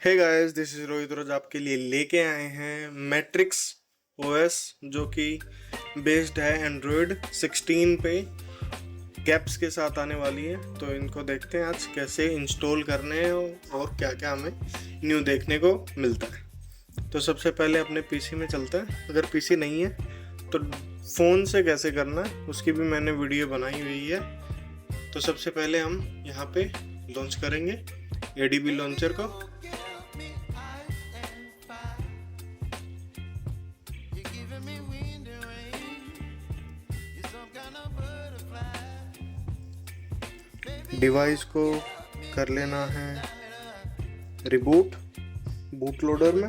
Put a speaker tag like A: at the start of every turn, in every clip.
A: Hey guys, this is Rohit. रोज आपके लिए लेके आए हैं मैट्रिक्स ओएस, जो कि बेस्ड है एंड्रॉयड 16 पे। कैप्स के साथ आने वाली है, तो इनको देखते हैं आज कैसे इंस्टॉल करने हैं और क्या क्या हमें न्यू देखने को मिलता है। तो सबसे पहले अपने पीसी में चलते हैं। अगर पीसी नहीं है तो फ़ोन से कैसे करना है उसकी भी मैंने वीडियो बनाई हुई है। तो सबसे पहले हम यहाँ पे लॉन्च करेंगे एडीबी लॉन्चर को। डिवाइस को कर लेना है रिबूट बूट लोडर में।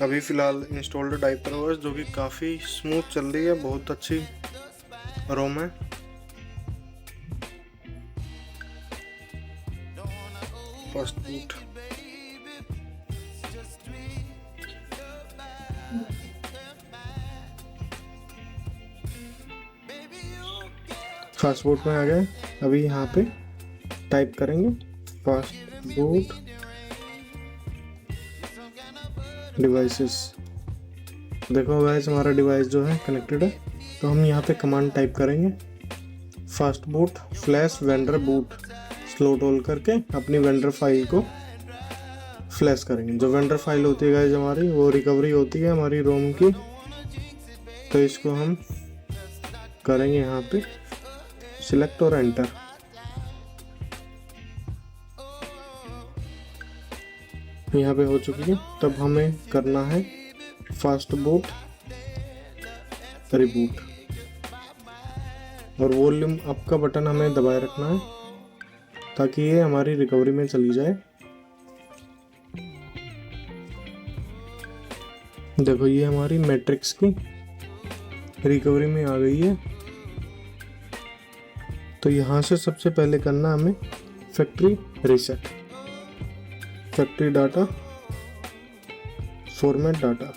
A: अभी फ़िलहाल इंस्टॉल्ड डाइपर ओएस, जो कि काफ़ी स्मूथ चल रही है, बहुत अच्छी रोम है। फर्स्ट बूट फास्ट बूट में आ गए। अभी यहाँ पे टाइप करेंगे फास्ट बूट डिवाइसेस। देखो गाइस, हमारा डिवाइस जो है कनेक्टेड है, तो हम यहाँ पे कमांड टाइप करेंगे fast boot flash vendor boot. Slow hold करके अपनी वेंडर फाइल को फ्लैश करेंगे। जो वेंडर फाइल होती है गाइस हमारी, वो रिकवरी होती है हमारी रोम की। तो इसको हम करेंगे यहाँ पे सिलेक्ट और एंटर। यहाँ पे हो चुकी है। तब हमें करना है फास्ट बूट रिबूट, और वॉल्यूम अप का बटन हमें दबाए रखना है ताकि ये हमारी रिकवरी में चली जाए। देखो, ये हमारी मैट्रिक्स की रिकवरी में आ गई है। तो यहाँ से सबसे पहले करना हमें factory reset, factory data, format data.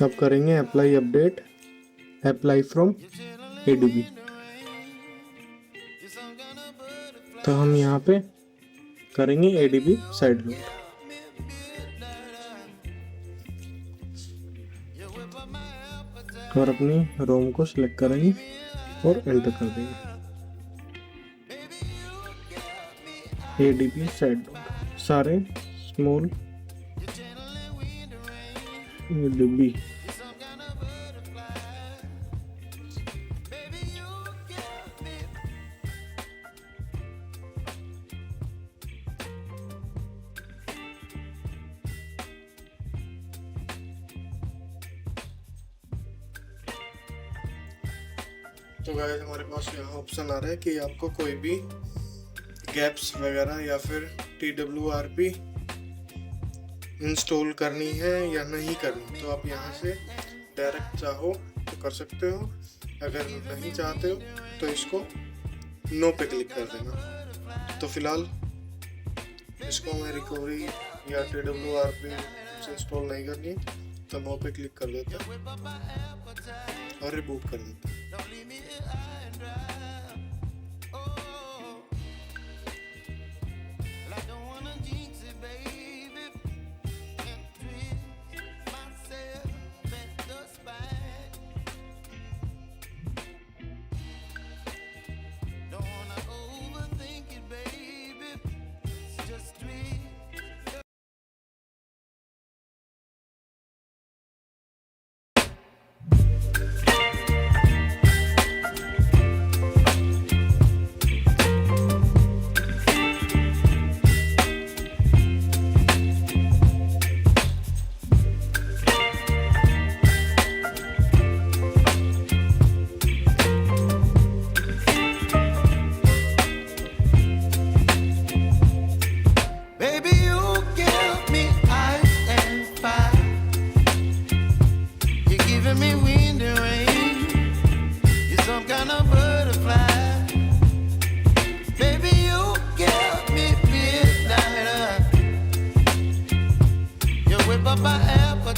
A: अब करेंगे apply update, apply from ADB. तो हम यहाँ पे करेंगे एडीबी साइड लोड, और अपनी रोम को सिलेक्ट करेंगे और एंटर कर देंगे एडीबी साइड लोड, सारे स्मॉल एडीबी। तो गाइस, हमारे पास यहाँ ऑप्शन आ रहा है कि आपको कोई भी गैप्स वगैरह या फिर TWRP इंस्टॉल करनी है या नहीं करनी। तो आप यहाँ से डायरेक्ट चाहो तो कर सकते हो, अगर नहीं चाहते हो तो इसको नो पे क्लिक कर देना। तो फिलहाल इसको मैं रिकवरी या TWRP इंस्टॉल नहीं करनी, तो नो पे क्लिक कर देता और रिबूट कर देता।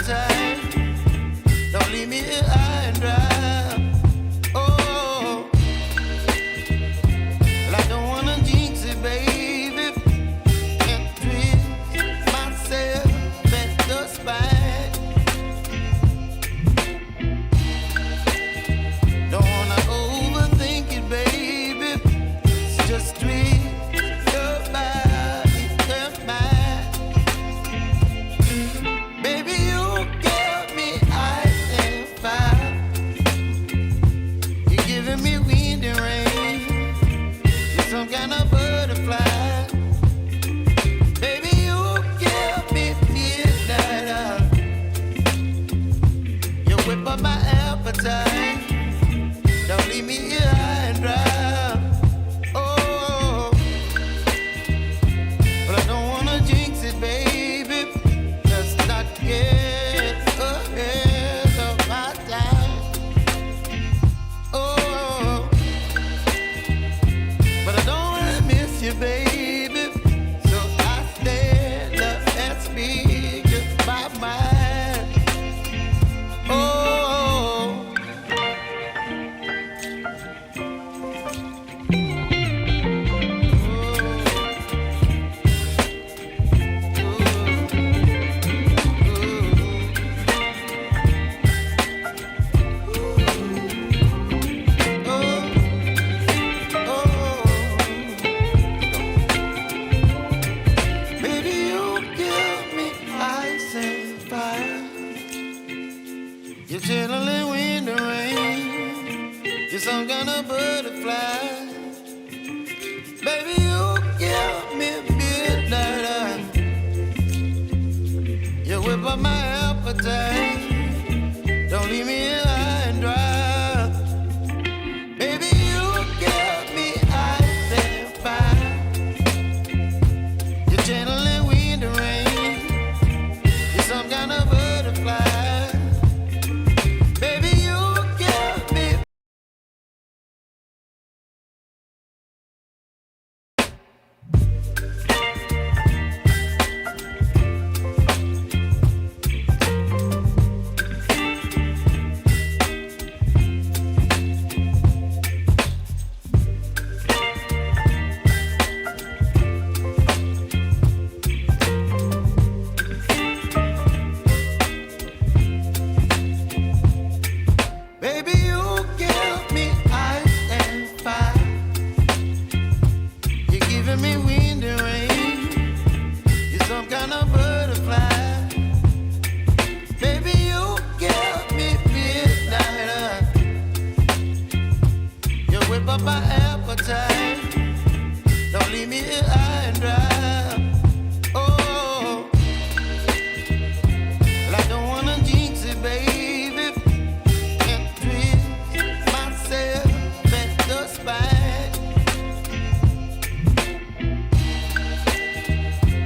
B: appetite. Don't leave me here high and dry. Oh, well, I don't wanna jinx it, baby, and twist myself at the spine. Don't wanna overthink it, baby. It's just twist your body and mine. Baby, you give me ice and fire. You're giving me wind and rain. You're some kind of butterfly. Baby, you give me midnight. You whip up my appetite. Don't leave me here high and dry. Oh, but I don't wanna jinx it, baby. Let's not get ahead of my time. Oh, but I don't wanna miss you, baby. So I stand up and speak just my mind. Oh. Baby, you give me ice and fire. You're chilling wind and rain. You're some kind of butterfly. Baby, you give me midnight. You whip up my appetite. Don't leave me here high and dry. Baby, you give me ice and fire. You're channeling wind and rain. You're some kind of butterfly. Baby, you give me. Baby, you give me ice and fire. You're giving me wind and rain. You're some kind of butterfly. Baby, you give me midnight. You whip up my appetite. Don't leave me here high and dry. Oh, well, I don't wanna jinx it, baby, and twist myself at the spine.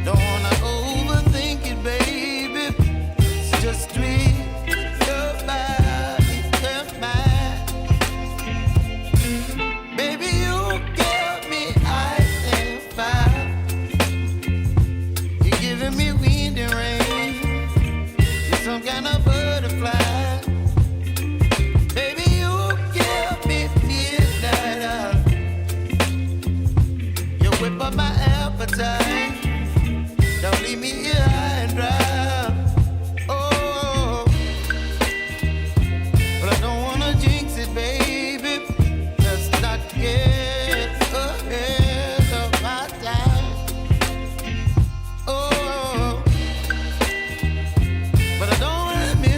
B: Don't wanna overthink it, baby. It's just twist your body and mine. Baby, you give me ice and fire. You're giving me wind and rain. You're some kind of butterfly. Baby, you give me midnight. You whip up my appetite. Don't leave me here high and dry. Oh, but I don't wanna jinx it, baby. Let's not get ahead of my time. Oh, but I don't wanna miss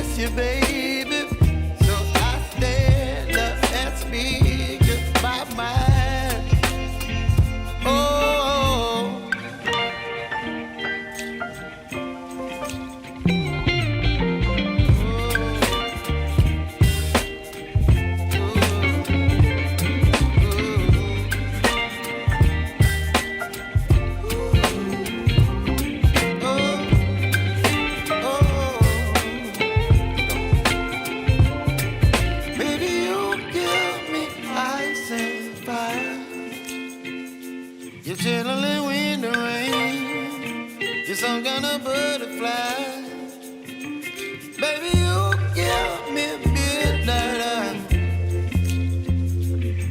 B: Baby, you give me midnight.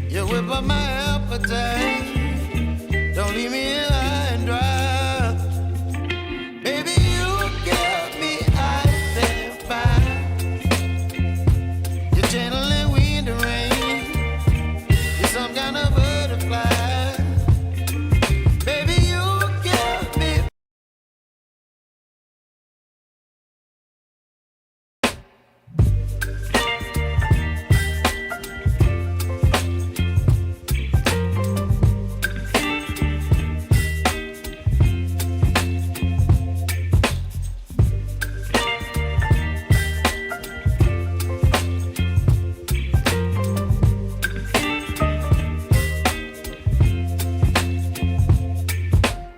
B: You whip up my appetite. Don't leave me here high and dry. Baby, you give me ice and fire. You're channeling wind and rain. You're some kind of butterfly. Baby, you give me.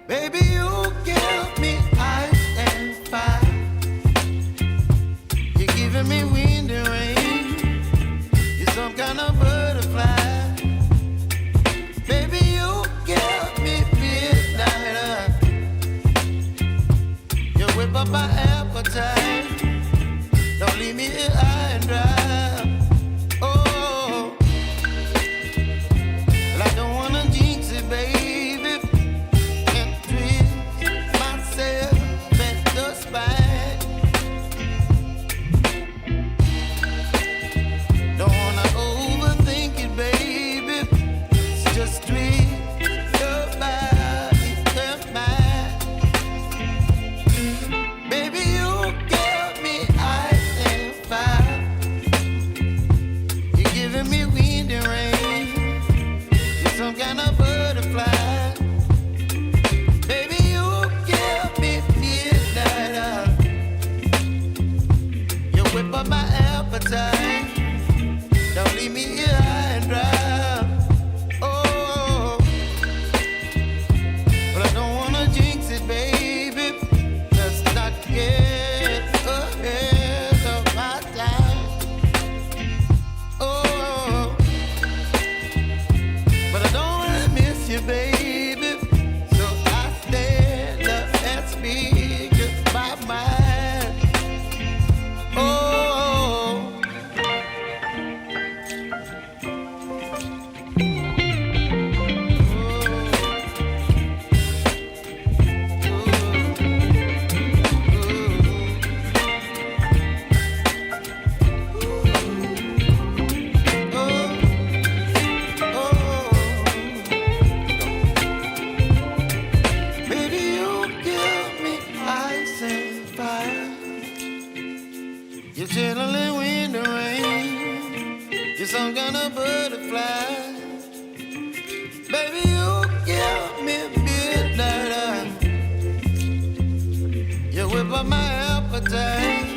B: Baby, you give me ice and fire. You're giving me wind and rain. You're some kind of butterfly. Baby, you give me midnight. You whip up my appetite. Don't leave me here high and dry. Oh, well, I don't wanna jinx it, baby. Some kind of butterfly. Baby, you give me midnight. You whip up my appetite. Don't leave me here high and dry. Oh, but I don't wanna jinx it, baby. Let's not get ahead of my time. Oh, but I don't wanna miss you, baby. So I stand up and speak just my mind. Oh. Baby, you give me ice and fire. You're channeling wind and rain. You're some kind of butterfly. Baby, you give me midnight. You whip up my appetite.